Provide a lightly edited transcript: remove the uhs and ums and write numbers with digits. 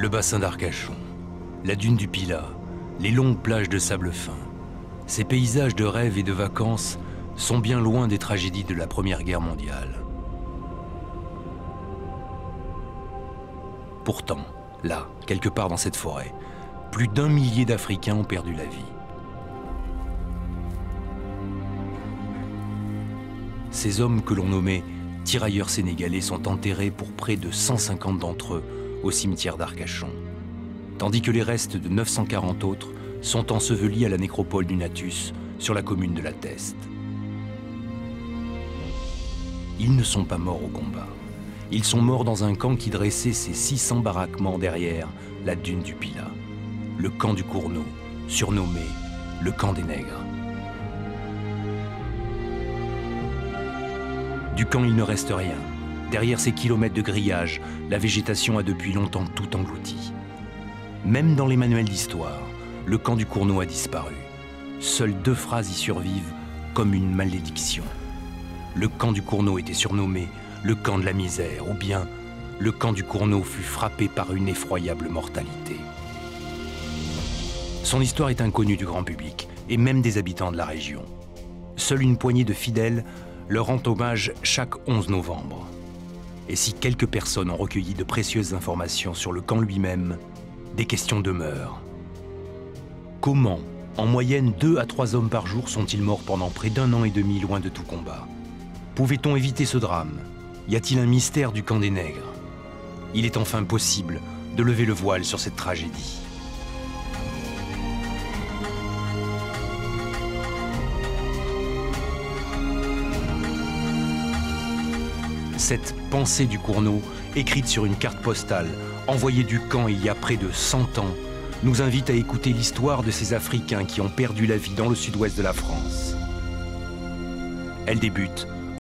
Le bassin d'Arcachon, la dune du Pilat, les longues plages de sable fin. Ces paysages de rêve et de vacances sont bien loin des tragédies de la Première Guerre mondiale. Pourtant, là, quelque part dans cette forêt, plus d'1 millier d'Africains ont perdu la vie. Ces hommes que l'on nommait tirailleurs sénégalais sont enterrés pour près de 150 d'entre eux au cimetière d'Arcachon, tandis que les restes de 940 autres sont ensevelis à la nécropole du Natus, sur la commune de La Teste. Ils ne sont pas morts au combat. Ils sont morts dans un camp qui dressait ses 600 baraquements derrière la dune du Pilat, le camp du Cournot, surnommé le camp des nègres. Du camp, il ne reste rien. Derrière ces kilomètres de grillage, la végétation a depuis longtemps tout englouti. Même dans les manuels d'histoire, le camp du Cournot a disparu. Seules 2 phrases y survivent comme une malédiction. Le camp du Cournot était surnommé le camp de la misère, ou bien le camp du Cournot fut frappé par une effroyable mortalité. Son histoire est inconnue du grand public, et même des habitants de la région. Seule une poignée de fidèles leur rend hommage chaque 11 novembre. Et si quelques personnes ont recueilli de précieuses informations sur le camp lui-même, des questions demeurent. Comment, en moyenne 2 à 3 hommes par jour sont-ils morts pendant près d'1 an et demi loin de tout combat? Pouvait-on éviter ce drame? Y a-t-il un mystère du camp des nègres? Il est enfin possible de lever le voile sur cette tragédie. Cette pensée du Cournot, écrite sur une carte postale, envoyée du camp il y a près de 100 ans, nous invite à écouter l'histoire de ces Africains qui ont perdu la vie dans le sud-ouest de la France. Elle débute